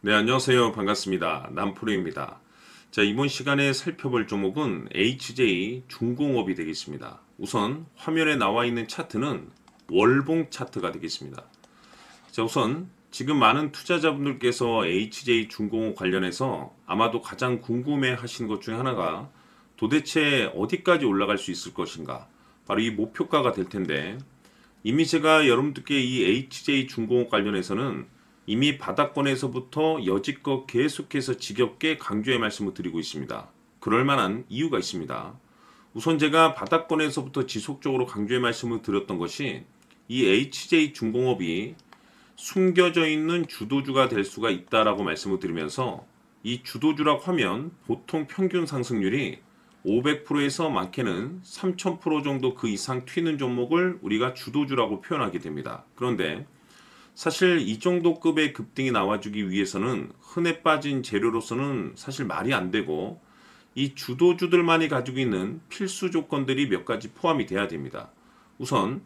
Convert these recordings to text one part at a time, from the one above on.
네, 안녕하세요. 반갑습니다. 남프로입니다. 자, 이번 시간에 살펴볼 종목은 HJ 중공업이 되겠습니다. 우선 화면에 나와 있는 차트는 월봉 차트가 되겠습니다. 자, 우선 지금 많은 투자자분들께서 HJ 중공업 관련해서 아마도 가장 궁금해 하시는 것 중에 하나가 도대체 어디까지 올라갈 수 있을 것인가? 바로 이 목표가가 될 텐데, 이미 제가 여러분들께 이 HJ 중공업 관련해서는 이미 바닥권에서부터 여지껏 계속해서 지겹게 강조의 말씀을 드리고 있습니다. 그럴 만한 이유가 있습니다. 우선 제가 바닥권에서부터 지속적으로 강조의 말씀을 드렸던 것이 이 HJ 중공업이 숨겨져 있는 주도주가 될 수가 있다라고 말씀을 드리면서, 이 주도주라고 하면 보통 평균 상승률이 500%에서 많게는 3000% 정도 그 이상 튀는 종목을 우리가 주도주라고 표현하게 됩니다. 그런데 사실 이 정도 급의 급등이 나와주기 위해서는 흔해 빠진 재료로서는 사실 말이 안 되고, 이 주도주들만이 가지고 있는 필수 조건들이 몇 가지 포함이 돼야 됩니다. 우선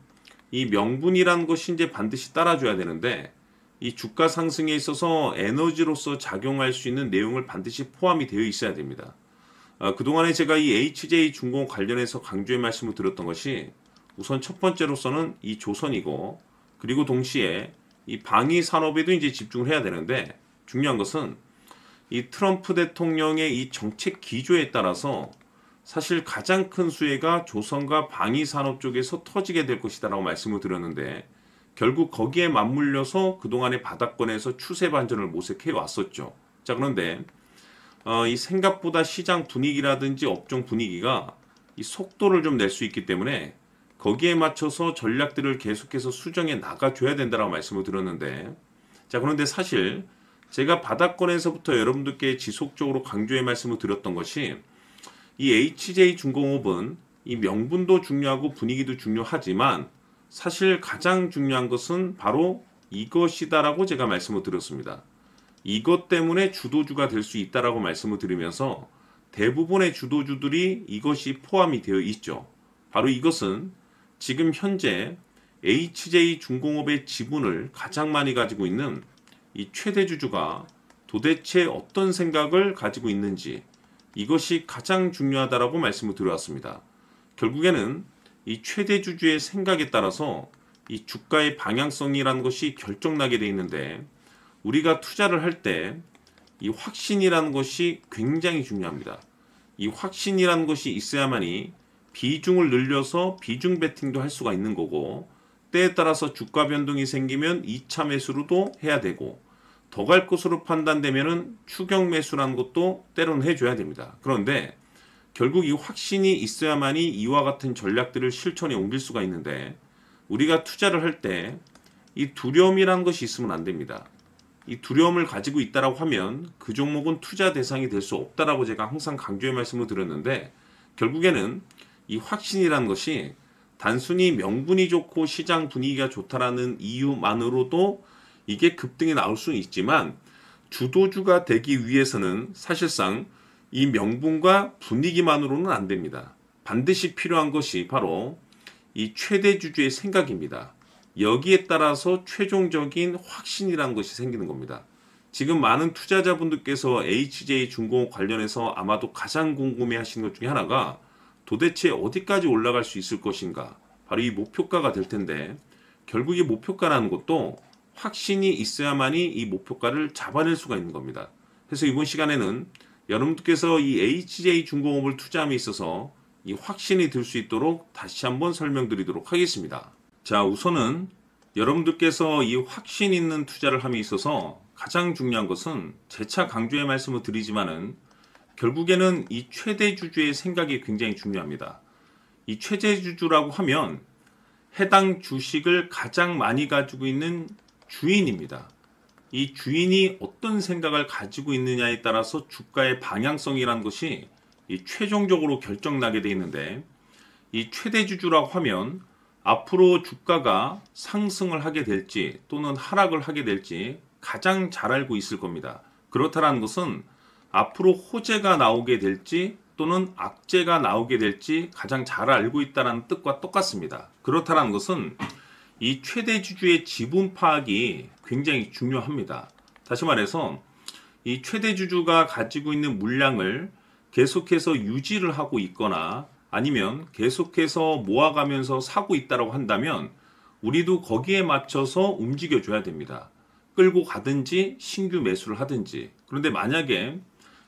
이 명분이라는 것이 이제 반드시 따라줘야 되는데, 이 주가 상승에 있어서 에너지로서 작용할 수 있는 내용을 반드시 포함이 되어 있어야 됩니다. 그동안에 제가 이 HJ 중공업 관련해서 강조의 말씀을 드렸던 것이 우선 첫 번째로서는 이 조선이고, 그리고 동시에 이 방위 산업에도 이제 집중을 해야 되는데, 중요한 것은 이 트럼프 대통령의 이 정책 기조에 따라서 사실 가장 큰 수혜가 조선과 방위 산업 쪽에서 터지게 될 것이다라고 말씀을 드렸는데, 결국 거기에 맞물려서 그동안의 바닥권에서 추세 반전을 모색해 왔었죠. 자, 그런데 이 생각보다 시장 분위기라든지 업종 분위기가 이 속도를 좀 낼 수 있기 때문에 거기에 맞춰서 전략들을 계속해서 수정해 나가줘야 된다고 말씀을 드렸는데, 자, 그런데 사실 제가 바닥권에서부터 여러분들께 지속적으로 강조의 말씀을 드렸던 것이 이 HJ 중공업은 이 명분도 중요하고 분위기도 중요하지만 사실 가장 중요한 것은 바로 이것이다라고 제가 말씀을 드렸습니다. 이것 때문에 주도주가 될 수 있다라고 말씀을 드리면서 대부분의 주도주들이 이것이 포함이 되어 있죠. 바로 이것은 지금 현재 HJ 중공업의 지분을 가장 많이 가지고 있는 이 최대 주주가 도대체 어떤 생각을 가지고 있는지, 이것이 가장 중요하다라고 말씀을 드려왔습니다. 결국에는 이 최대 주주의 생각에 따라서 이 주가의 방향성이라는 것이 결정나게 되어 있는데, 우리가 투자를 할 때 이 확신이라는 것이 굉장히 중요합니다. 이 확신이라는 것이 있어야만이 비중을 늘려서 비중 베팅도 할 수가 있는 거고, 때에 따라서 주가 변동이 생기면 2차 매수로도 해야 되고, 더 갈 것으로 판단되면은 추격 매수라는 것도 때로는 해줘야 됩니다. 그런데 결국 이 확신이 있어야만이 이와 같은 전략들을 실천에 옮길 수가 있는데, 우리가 투자를 할 때 이 두려움이라는 것이 있으면 안 됩니다. 이 두려움을 가지고 있다라고 하면 그 종목은 투자 대상이 될 수 없다라고 제가 항상 강조의 말씀을 드렸는데, 결국에는 이 확신이라는 것이 단순히 명분이 좋고 시장 분위기가 좋다라는 이유만으로도 이게 급등이 나올 수는 있지만, 주도주가 되기 위해서는 사실상 이 명분과 분위기만으로는 안 됩니다. 반드시 필요한 것이 바로 이 최대 주주의 생각입니다. 여기에 따라서 최종적인 확신이라는 것이 생기는 겁니다. 지금 많은 투자자분들께서 HJ 중공업 관련해서 아마도 가장 궁금해 하시는 것 중에 하나가 도대체 어디까지 올라갈 수 있을 것인가? 바로 이 목표가가 될 텐데, 결국 이 목표가라는 것도 확신이 있어야만이 이 목표가를 잡아낼 수가 있는 겁니다. 그래서 이번 시간에는 여러분들께서 이 HJ 중공업을 투자함에 있어서 이 확신이 들 수 있도록 다시 한번 설명드리도록 하겠습니다. 자, 우선은 여러분들께서 이 확신 있는 투자를 함에 있어서 가장 중요한 것은 재차 강조의 말씀을 드리지만은 결국에는 이 최대 주주의 생각이 굉장히 중요합니다. 이 최대 주주라고 하면 해당 주식을 가장 많이 가지고 있는 주인입니다. 이 주인이 어떤 생각을 가지고 있느냐에 따라서 주가의 방향성이라는 것이 이 최종적으로 결정나게 되어 있는데, 이 최대 주주라고 하면 앞으로 주가가 상승을 하게 될지 또는 하락을 하게 될지 가장 잘 알고 있을 겁니다. 그렇다는 것은 앞으로 호재가 나오게 될지 또는 악재가 나오게 될지 가장 잘 알고 있다는 뜻과 똑같습니다. 그렇다는 것은 이 최대 주주의 지분 파악이 굉장히 중요합니다. 다시 말해서 이 최대 주주가 가지고 있는 물량을 계속해서 유지를 하고 있거나 아니면 계속해서 모아가면서 사고 있다고 한다면 우리도 거기에 맞춰서 움직여줘야 됩니다. 끌고 가든지 신규 매수를 하든지. 그런데 만약에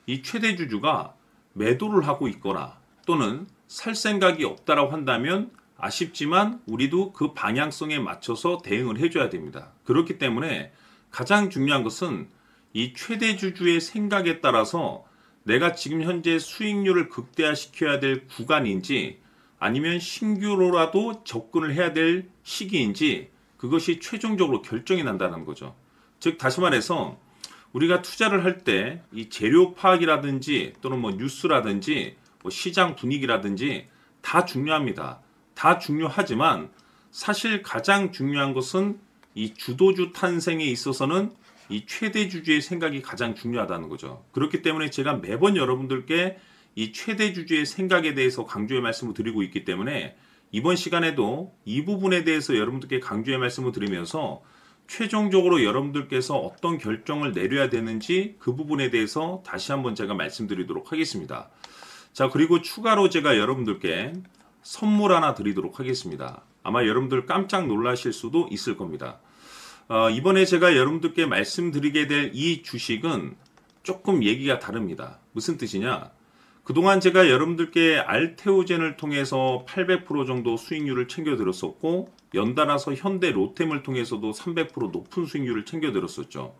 이 최대 주주가 매도를 하고 있거나 또는 살 생각이 없다라고 한다면 아쉽지만 우리도 그 방향성에 맞춰서 대응을 해줘야 됩니다. 그렇기 때문에 가장 중요한 것은 이 최대 주주의 생각에 따라서 내가 지금 현재 수익률을 극대화시켜야 될 구간인지 아니면 신규로라도 접근을 해야 될 시기인지 그것이 최종적으로 결정이 난다는 거죠. 즉 다시 말해서 우리가 투자를 할 때 이 재료 파악이라든지 또는 뭐 뉴스라든지 뭐 시장 분위기라든지 다 중요합니다. 다 중요하지만 사실 가장 중요한 것은 이 주도주 탄생에 있어서는 이 최대 주주의 생각이 가장 중요하다는 거죠. 그렇기 때문에 제가 매번 여러분들께 이 최대 주주의 생각에 대해서 강조의 말씀을 드리고 있기 때문에 이번 시간에도 이 부분에 대해서 여러분들께 강조의 말씀을 드리면서 최종적으로 여러분들께서 어떤 결정을 내려야 되는지 그 부분에 대해서 다시 한번 제가 말씀드리도록 하겠습니다. 자, 그리고 추가로 제가 여러분들께 선물 하나 드리도록 하겠습니다. 아마 여러분들 깜짝 놀라실 수도 있을 겁니다. 이번에 제가 여러분들께 말씀드리게 될 이 주식은 조금 얘기가 다릅니다. 무슨 뜻이냐? 그동안 제가 여러분들께 알테오젠을 통해서 800% 정도 수익률을 챙겨드렸었고 연달아서 현대 로템을 통해서도 300% 높은 수익률을 챙겨드렸었죠.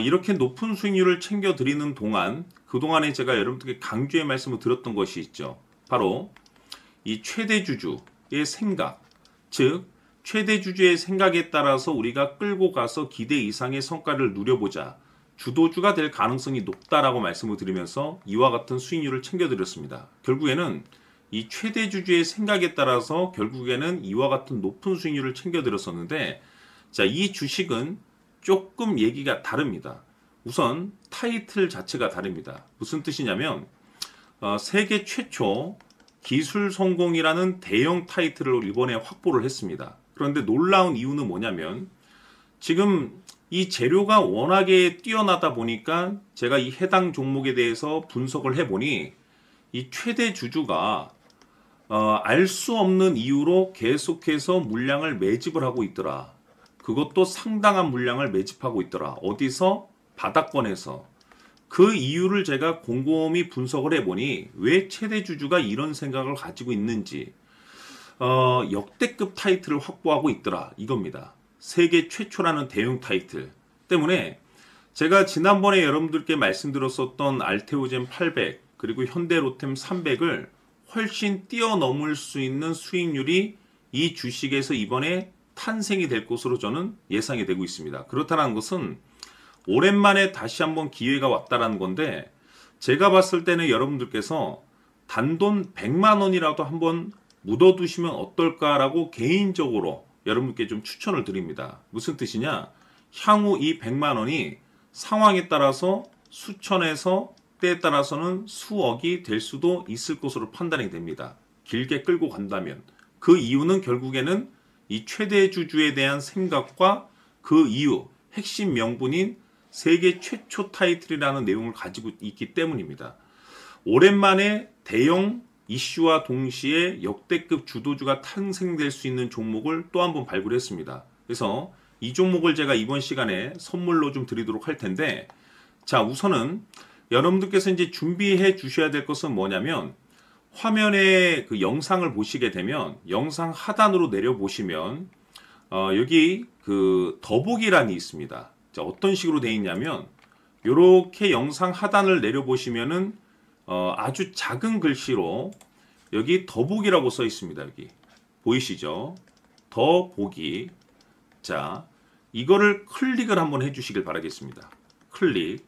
이렇게 높은 수익률을 챙겨드리는 동안 그동안에 제가 여러분들께 강조의 말씀을 드렸던 것이 있죠. 바로 이 최대 주주의 생각, 즉 최대 주주의 생각에 따라서 우리가 끌고 가서 기대 이상의 성과를 누려보자. 주도주가 될 가능성이 높다라고 말씀을 드리면서 이와 같은 수익률을 챙겨드렸습니다. 결국에는 이 최대 주주의 생각에 따라서 결국에는 이와 같은 높은 수익률을 챙겨드렸었는데 자, 이 주식은 조금 얘기가 다릅니다. 우선 타이틀 자체가 다릅니다. 무슨 뜻이냐면 세계 최초 기술 성공이라는 대형 타이틀을 이번에 확보를 했습니다. 그런데 놀라운 이유는 뭐냐면 지금 이 재료가 워낙에 뛰어나다 보니까 제가 이 해당 종목에 대해서 분석을 해보니 이 최대 주주가 알 수 없는 이유로 계속해서 물량을 매집을 하고 있더라. 그것도 상당한 물량을 매집하고 있더라. 어디서? 바닥권에서. 그 이유를 제가 곰곰이 분석을 해보니 왜 최대 주주가 이런 생각을 가지고 있는지 역대급 타이틀을 확보하고 있더라. 이겁니다. 세계 최초라는 대형 타이틀 때문에 제가 지난번에 여러분들께 말씀드렸었던 알테오젠 800 그리고 현대로템 300을 훨씬 뛰어넘을 수 있는 수익률이 이 주식에서 이번에 탄생이 될 것으로 저는 예상이 되고 있습니다. 그렇다는 것은 오랜만에 다시 한번 기회가 왔다라는 건데 제가 봤을 때는 여러분들께서 단돈 100만 원이라도 한번 묻어두시면 어떨까라고 개인적으로 여러분께 좀 추천을 드립니다. 무슨 뜻이냐? 향후 이 100만 원이 상황에 따라서 수천에서 때에 따라서는 수억이 될 수도 있을 것으로 판단이 됩니다. 길게 끌고 간다면. 그 이유는 결국에는 이 최대 주주에 대한 생각과 그 이유, 핵심 명분인 세계 최초 타이틀이라는 내용을 가지고 있기 때문입니다. 오랜만에 대형 이슈와 동시에 역대급 주도주가 탄생될 수 있는 종목을 또 한 번 발굴했습니다. 그래서 이 종목을 제가 이번 시간에 선물로 좀 드리도록 할 텐데 자, 우선은 여러분들께서 이제 준비해 주셔야 될 것은 뭐냐면 화면에 그 영상을 보시게 되면 영상 하단으로 내려 보시면 여기 그 더보기란이 있습니다. 자, 어떤 식으로 되어 있냐면 이렇게 영상 하단을 내려 보시면은 아주 작은 글씨로 여기 더보기라고 써 있습니다. 여기 보이시죠? 더보기. 자, 이거를 클릭을 한번 해주시길 바라겠습니다. 클릭.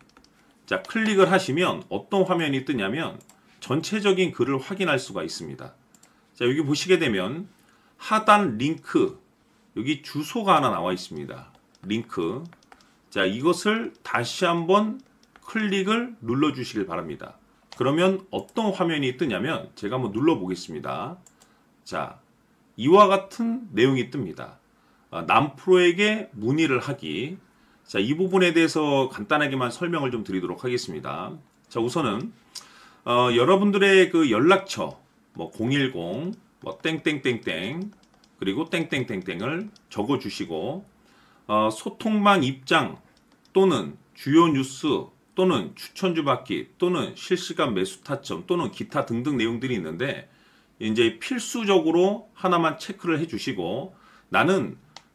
자, 클릭을 하시면 어떤 화면이 뜨냐면 전체적인 글을 확인할 수가 있습니다. 자, 여기 보시게 되면 하단 링크, 여기 주소가 하나 나와 있습니다. 링크. 자, 이것을 다시 한번 클릭을 눌러 주시길 바랍니다. 그러면 어떤 화면이 뜨냐면 제가 한번 눌러 보겠습니다. 자, 이와 같은 내용이 뜹니다. 남프로에게 문의를 하기. 자, 이 부분에 대해서 간단하게만 설명을 좀 드리도록 하겠습니다. 자, 우선은 여러분들의 그 연락처 뭐 010 뭐 땡땡땡땡 그리고 땡땡땡땡을 적어 주시고 소통방 입장 또는 주요 뉴스 또는 추천주 받기 또는 실시간 매수 타점 또는 기타 등등 내용들이 있는데 이제 필수적으로 하나만 체크를 해 주시고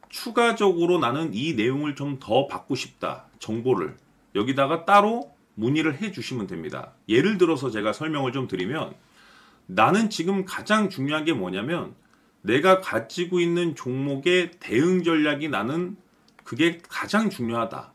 추가적으로 나는 이 내용을 좀 더 받고 싶다. 정보를 여기다가 따로 문의를 해 주시면 됩니다. 예를 들어서 제가 설명을 좀 드리면 나는 지금 가장 중요한 게 뭐냐면 내가 가지고 있는 종목의 대응 전략이 나는 그게 가장 중요하다.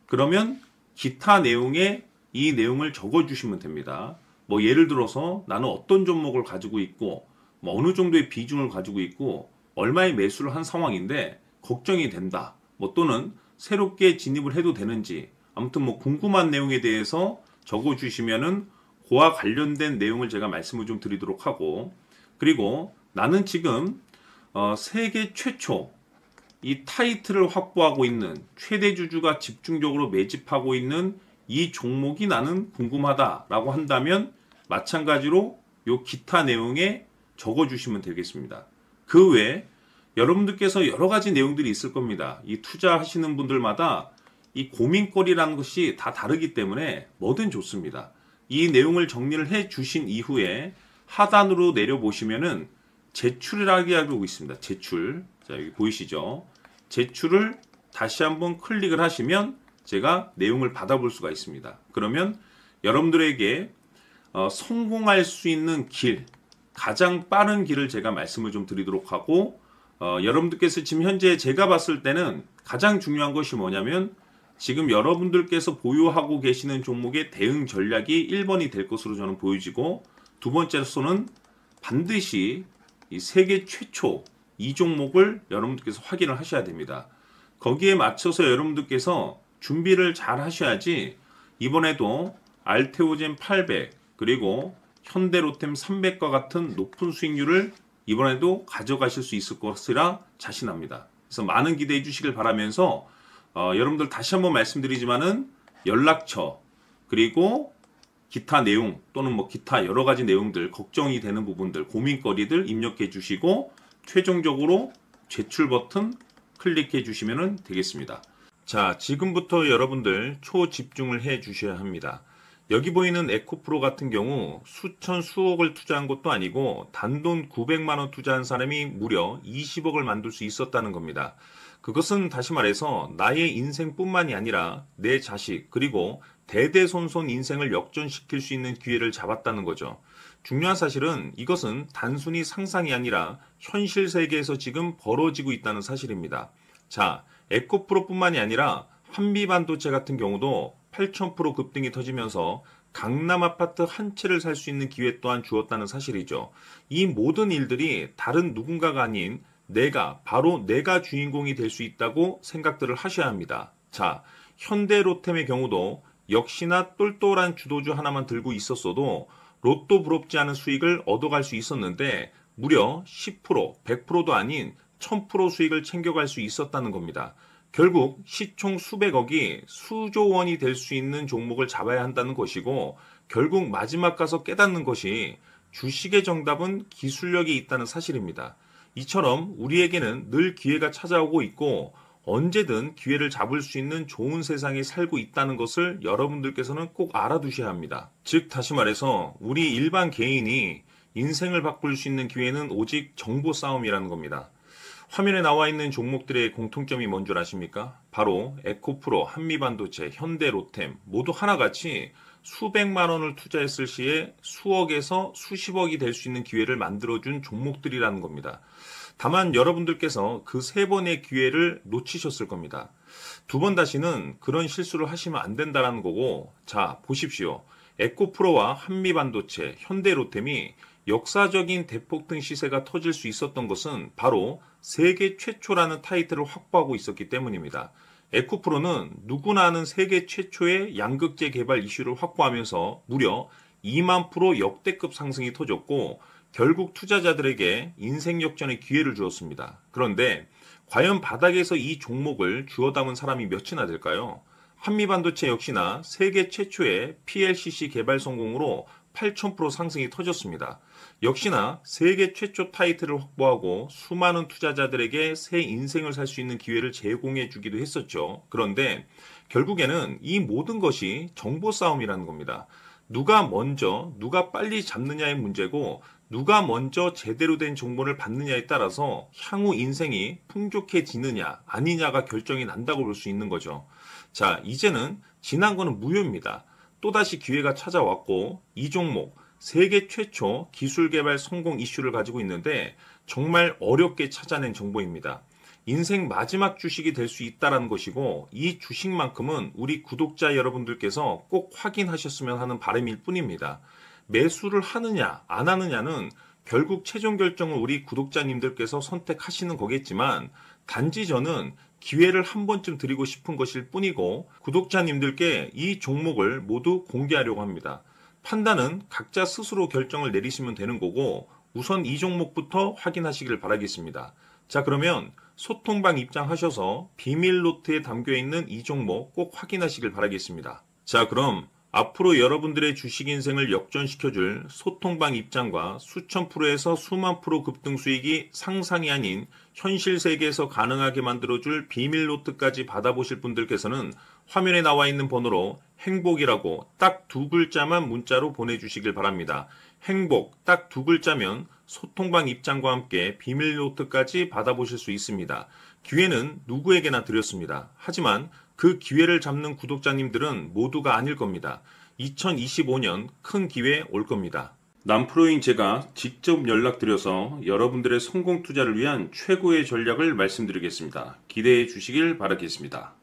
그러면 기타 내용에 이 내용을 적어 주시면 됩니다. 뭐 예를 들어서 나는 어떤 종목을 가지고 있고 뭐 어느 정도의 비중을 가지고 있고 얼마의 매수를 한 상황인데 걱정이 된다. 뭐 또는 새롭게 진입을 해도 되는지 아무튼 뭐 궁금한 내용에 대해서 적어 주시면은 그와 관련된 내용을 제가 말씀을 좀 드리도록 하고 그리고 나는 지금 세계 최초 이 타이틀을 확보하고 있는 최대 주주가 집중적으로 매집하고 있는 이 종목이 나는 궁금하다라고 한다면 마찬가지로 요 기타 내용에 적어 주시면 되겠습니다. 그 외에 여러분들께서 여러 가지 내용들이 있을 겁니다. 이 투자하시는 분들마다 이 고민거리라는 것이 다 다르기 때문에 뭐든 좋습니다. 이 내용을 정리를 해 주신 이후에 하단으로 내려보시면은 제출이라고 하고 있습니다. 제출. 자, 여기 보이시죠? 제출을 다시 한번 클릭을 하시면 제가 내용을 받아볼 수가 있습니다. 그러면 여러분들에게 성공할 수 있는 길, 가장 빠른 길을 제가 말씀을 좀 드리도록 하고 여러분들께서 지금 현재 제가 봤을 때는 가장 중요한 것이 뭐냐면 지금 여러분들께서 보유하고 계시는 종목의 대응 전략이 1번이 될 것으로 저는 보여지고 두 번째로서는 반드시 이 세계 최초 이 종목을 여러분들께서 확인을 하셔야 됩니다. 거기에 맞춰서 여러분들께서 준비를 잘 하셔야지 이번에도 알테오젠 800 그리고 현대로템 300과 같은 높은 수익률을 이번에도 가져가실 수 있을 것이라 자신합니다. 그래서 많은 기대해 주시길 바라면서 여러분들 다시 한번 말씀드리지만은 연락처 그리고 기타 내용 또는 뭐 기타 여러 가지 내용들 걱정이 되는 부분들 고민거리들 입력해 주시고 최종적으로 제출 버튼 클릭해 주시면 되겠습니다. 자, 지금부터 여러분들 초집중을 해 주셔야 합니다. 여기 보이는 에코프로 같은 경우 수천 수억을 투자한 것도 아니고 단돈 900만원 투자한 사람이 무려 20억을 만들 수 있었다는 겁니다. 그것은 다시 말해서 나의 인생뿐만이 아니라 내 자식 그리고 대대손손 인생을 역전시킬 수 있는 기회를 잡았다는 거죠. 중요한 사실은 이것은 단순히 상상이 아니라 현실 세계에서 지금 벌어지고 있다는 사실입니다. 자, 에코프로뿐만이 아니라 한미반도체 같은 경우도 8,000% 급등이 터지면서 강남 아파트 한 채를 살 수 있는 기회 또한 주었다는 사실이죠. 이 모든 일들이 다른 누군가가 아닌 바로 내가 주인공이 될 수 있다고 생각들을 하셔야 합니다. 자, 현대로템의 경우도 역시나 똘똘한 주도주 하나만 들고 있었어도 로또 부럽지 않은 수익을 얻어갈 수 있었는데 무려 10%, 100%도 아닌 1000% 수익을 챙겨갈 수 있었다는 겁니다. 결국 시총 수백억이 수조 원이 될 수 있는 종목을 잡아야 한다는 것이고 결국 마지막 가서 깨닫는 것이 주식의 정답은 기술력이 있다는 사실입니다. 이처럼 우리에게는 늘 기회가 찾아오고 있고 언제든 기회를 잡을 수 있는 좋은 세상에 살고 있다는 것을 여러분들께서는 꼭 알아두셔야 합니다. 즉 다시 말해서 우리 일반 개인이 인생을 바꿀 수 있는 기회는 오직 정보 싸움이라는 겁니다. 화면에 나와 있는 종목들의 공통점이 뭔 줄 아십니까? 바로 에코프로, 한미반도체, 현대로템 모두 하나같이 수백만 원을 투자했을 시에 수억에서 수십억이 될 수 있는 기회를 만들어준 종목들이라는 겁니다. 다만 여러분들께서 그 세 번의 기회를 놓치셨을 겁니다. 두 번 다시는 그런 실수를 하시면 안 된다는 거고 자 보십시오. 에코프로와 한미반도체, 현대로템이 역사적인 대폭등 시세가 터질 수 있었던 것은 바로 세계 최초라는 타이틀을 확보하고 있었기 때문입니다. 에코프로는 누구나 아는 세계 최초의 양극재 개발 이슈를 확보하면서 무려 2만% 역대급 상승이 터졌고 결국 투자자들에게 인생 역전의 기회를 주었습니다. 그런데 과연 바닥에서 이 종목을 주워 담은 사람이 몇이나 될까요? 한미반도체 역시나 세계 최초의 PLCC 개발 성공으로 8,000% 상승이 터졌습니다. 역시나 세계 최초 타이틀을 확보하고 수많은 투자자들에게 새 인생을 살 수 있는 기회를 제공해 주기도 했었죠. 그런데 결국에는 이 모든 것이 정보 싸움이라는 겁니다. 누가 먼저, 누가 빨리 잡느냐의 문제고, 누가 먼저 제대로 된 정보를 받느냐에 따라서 향후 인생이 풍족해지느냐, 아니냐가 결정이 난다고 볼 수 있는 거죠. 자, 이제는 지난 거는 무효입니다. 또다시 기회가 찾아왔고, 이 종목, 세계 최초 기술 개발 성공 이슈를 가지고 있는데 정말 어렵게 찾아낸 정보입니다. 인생 마지막 주식이 될 수 있다는 것이고, 이 주식만큼은 우리 구독자 여러분들께서 꼭 확인하셨으면 하는 바람일 뿐입니다. 매수를 하느냐 안 하느냐는 결국 최종 결정을 우리 구독자님들께서 선택하시는 거겠지만, 단지 저는 기회를 한 번쯤 드리고 싶은 것일 뿐이고, 구독자님들께 이 종목을 모두 공개하려고 합니다. 판단은 각자 스스로 결정을 내리시면 되는 거고, 우선 이 종목부터 확인하시길 바라겠습니다. 자, 그러면 소통방 입장하셔서 비밀 노트에 담겨있는 이 종목 꼭 확인하시길 바라겠습니다. 자, 그럼 앞으로 여러분들의 주식 인생을 역전시켜줄 소통방 입장과 수천 프로에서 수만 프로 급등 수익이 상상이 아닌 현실 세계에서 가능하게 만들어줄 비밀 노트까지 받아보실 분들께서는 화면에 나와 있는 번호로 행복이라고 딱 두 글자만 문자로 보내주시길 바랍니다. 행복 딱 두 글자면 소통방 입장과 함께 비밀 노트까지 받아보실 수 있습니다. 기회는 누구에게나 드렸습니다. 하지만 그 기회를 잡는 구독자님들은 모두가 아닐 겁니다. 2025년 큰 기회 올 겁니다. 남프로인 제가 직접 연락드려서 여러분들의 성공 투자를 위한 최고의 전략을 말씀드리겠습니다. 기대해 주시길 바라겠습니다.